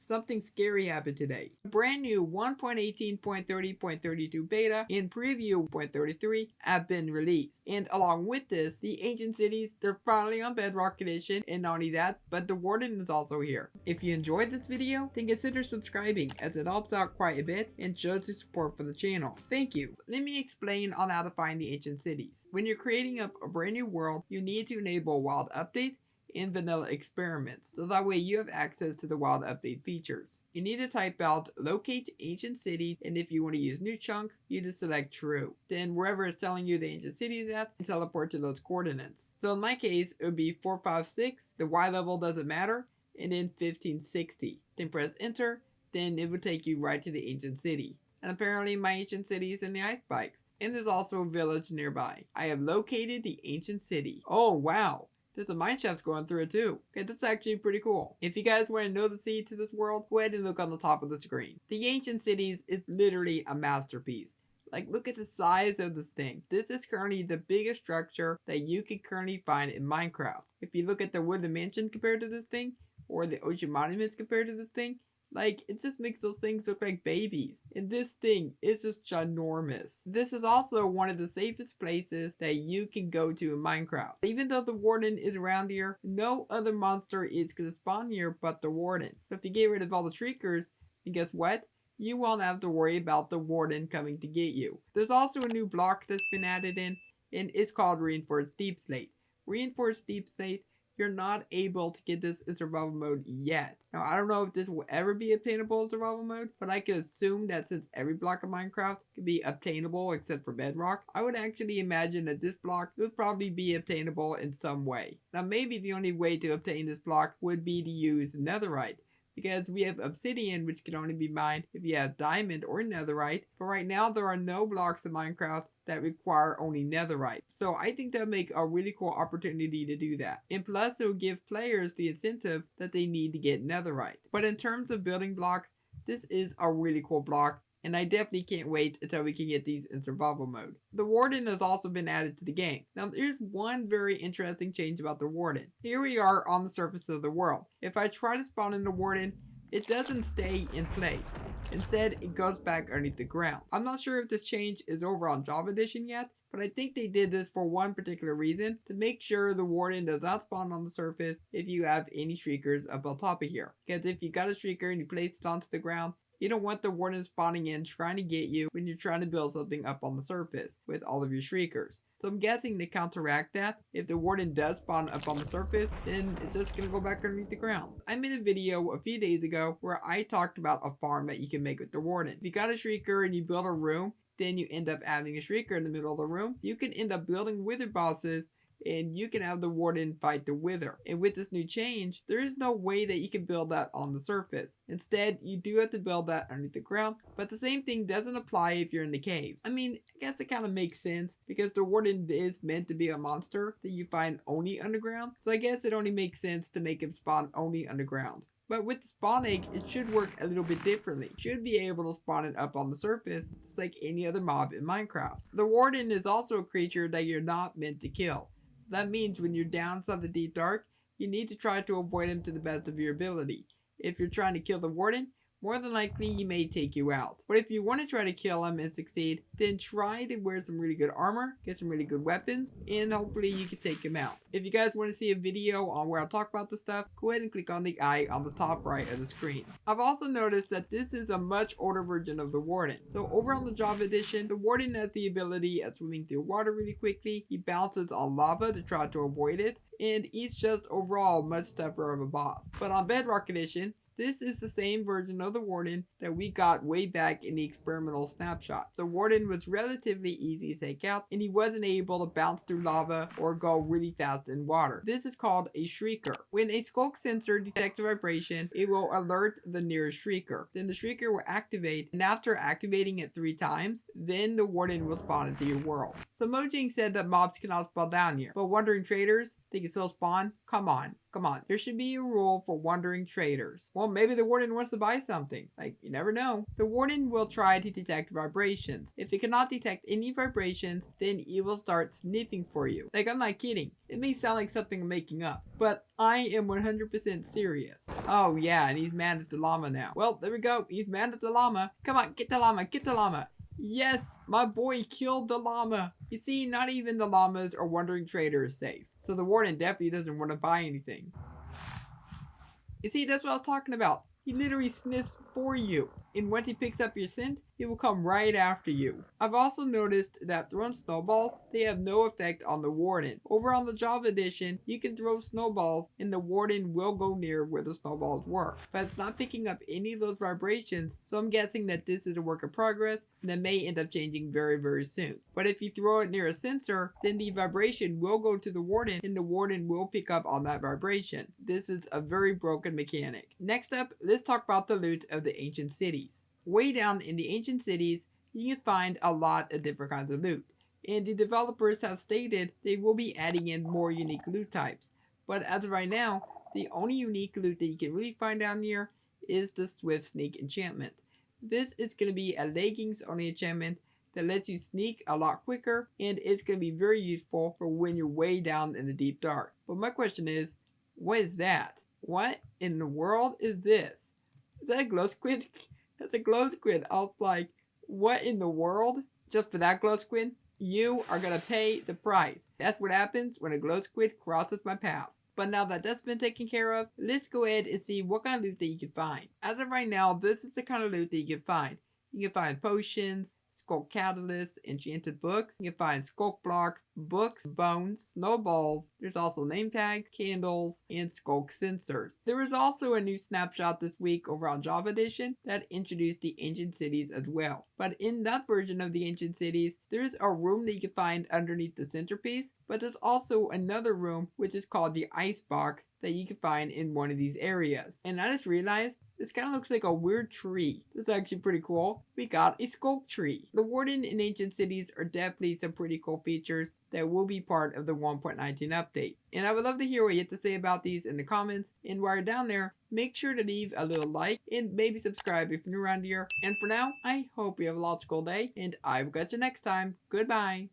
something scary happened today. A brand new 1.18.30.32 beta and preview 0.33 have been released. And along with this, the Ancient Cities, they're finally on Bedrock Edition, and not only that, but the Warden is also here. If you enjoyed this video, then consider subscribing as it helps out quite a bit and shows your support for the channel. Thank you. Let me explain on how to find the Ancient Cities. When you're creating up a brand new world, you need to enable wild updates and vanilla experiments, so that way you have access to the wild update features. You need to type out locate ancient city, and if you want to use new chunks, you just select true. Then wherever it's telling you the ancient city is at, teleport to those coordinates. So in my case, it would be 456, the Y level doesn't matter, and then 1560. Then press enter, then it would take you right to the ancient city. And apparently my ancient city is in the ice spikes. And there's also a village nearby. I have located the ancient city. Oh wow! There's a mineshaft going through it too. Okay, that's actually pretty cool. If you guys want to know the secret to this world, go ahead and look on the top of the screen. The Ancient Cities is literally a masterpiece. Like, look at the size of this thing. This is currently the biggest structure that you can currently find in Minecraft. If you look at the Warden Mansion compared to this thing, or the Ocean Monuments compared to this thing, like, it just makes those things look like babies. And this thing is just ginormous. This is also one of the safest places that you can go to in Minecraft. Even though the Warden is around here, no other monster is going to spawn here but the Warden. So if you get rid of all the Shriekers, then guess what? You won't have to worry about the Warden coming to get you. There's also a new block that's been added in, and it's called Reinforced Deepslate. Reinforced Deepslate, you're not able to get this in survival mode yet. Now, I don't know if this will ever be obtainable in survival mode, but I can assume that since every block of Minecraft can be obtainable except for Bedrock, I would actually imagine that this block would probably be obtainable in some way. Now, maybe the only way to obtain this block would be to use netherite, because we have obsidian, which can only be mined if you have diamond or netherite, but right now there are no blocks in Minecraft that require only netherite. So I think that would make a really cool opportunity to do that. And plus it will give players the incentive that they need to get netherite. But in terms of building blocks, this is a really cool block, and I definitely can't wait until we can get these in survival mode. The Warden has also been added to the game. Now there's one very interesting change about the Warden. Here we are on the surface of the world. If I try to spawn in the Warden, it doesn't stay in place. Instead, it goes back underneath the ground. I'm not sure if this change is over on Java Edition yet, but I think they did this for one particular reason, to make sure the Warden does not spawn on the surface if you have any Shriekers up on top of here. Because if you got a Shrieker and you place it onto the ground, you don't want the Warden spawning in trying to get you when you're trying to build something up on the surface with all of your Shriekers. So I'm guessing to counteract that, if the Warden does spawn up on the surface, then it's just going to go back underneath the ground. I made a video a few days ago where I talked about a farm that you can make with the Warden. If you got a Shrieker and you build a room, then you end up having a Shrieker in the middle of the room, you can end up building wither bosses, and you can have the Warden fight the Wither. And with this new change, there is no way that you can build that on the surface. Instead, you do have to build that underneath the ground, but the same thing doesn't apply if you're in the caves. I mean, I guess it kind of makes sense, because the Warden is meant to be a monster that you find only underground, so I guess it only makes sense to make him spawn only underground. But with the spawn egg, it should work a little bit differently. You should be able to spawn it up on the surface, just like any other mob in Minecraft. The Warden is also a creature that you're not meant to kill. That means when you're down inside the deep dark, you need to try to avoid him to the best of your ability. If you're trying to kill the Warden, more than likely he may take you out. But if you want to try to kill him and succeed, then try to wear some really good armor, get some really good weapons, and hopefully you can take him out. If you guys want to see a video on where I talk about this stuff, go ahead and click on the eye on the top right of the screen. I've also noticed that this is a much older version of the Warden. So over on the Java Edition, the Warden has the ability of swimming through water really quickly, he bounces on lava to try to avoid it, and he's just overall much tougher of a boss. But on Bedrock Edition, this is the same version of the Warden that we got way back in the experimental snapshot. The Warden was relatively easy to take out, and he wasn't able to bounce through lava or go really fast in water. This is called a Shrieker. When a skulk sensor detects a vibration, it will alert the nearest Shrieker. Then the Shrieker will activate, and after activating it 3 times, then the Warden will spawn into your world. So Mojang said that mobs cannot spawn down here, but wandering traders, they can still spawn? Come on. There should be a rule for wandering traders. Well, Well, maybe the warden wants to buy something. Like, you never know. The warden will try to detect vibrations. If it cannot detect any vibrations, then it will start sniffing for you. Like, I'm not kidding. It may sound like something I'm making up, but I am 100% serious. Oh yeah, and he's mad at the llama now. Well, there we go. He's mad at the llama. Come on, get the llama, get the llama. Yes, my boy killed the llama. You see, not even the llamas or wandering trader is safe. So the warden definitely doesn't want to buy anything. You see, that's what I was talking about. He literally sniffs for you. And once he picks up your scent, he will come right after you. I've also noticed that throwing snowballs, they have no effect on the warden. Over on the Java edition, you can throw snowballs and the warden will go near where the snowballs were. But it's not picking up any of those vibrations, so I'm guessing that this is a work in progress and that may end up changing very soon. But if you throw it near a sensor, then the vibration will go to the warden and the warden will pick up on that vibration. This is a very broken mechanic. Next up, let's talk about the loot of the ancient cities. Way down in the ancient cities, you can find a lot of different kinds of loot. And the developers have stated they will be adding in more unique loot types. But as of right now, the only unique loot that you can really find down here is the Swift Sneak enchantment. This is going to be a leggings only enchantment that lets you sneak a lot quicker, and it's going to be very useful for when you're way down in the deep dark. But my question is, what is that? What in the world is this? Is that a glow squid? That's a glow squid. I was like, what in the world? Just for that glow squid? You are gonna pay the price. That's what happens when a glow squid crosses my path. But now that that's been taken care of, let's go ahead and see what kind of loot that you can find. As of right now, this is the kind of loot that you can find. You can find potions, skulk catalysts, enchanted books. You can find skulk blocks, books, bones, snowballs. There's also name tags, candles, and skulk sensors. There is also a new snapshot this week over on Java Edition that introduced the ancient cities as well. But in that version of the ancient cities, there's a room that you can find underneath the centerpiece, but there's also another room which is called the ice box that you can find in one of these areas. And I just realized this kind of looks like a weird tree. This is actually pretty cool. We got a skulk tree. The warden in ancient cities are definitely some pretty cool features that will be part of the 1.19 update. And I would love to hear what you have to say about these in the comments. And while you're down there, make sure to leave a little like and maybe subscribe if you're new around here. And for now, I hope you have a logical day and I will catch you next time. Goodbye.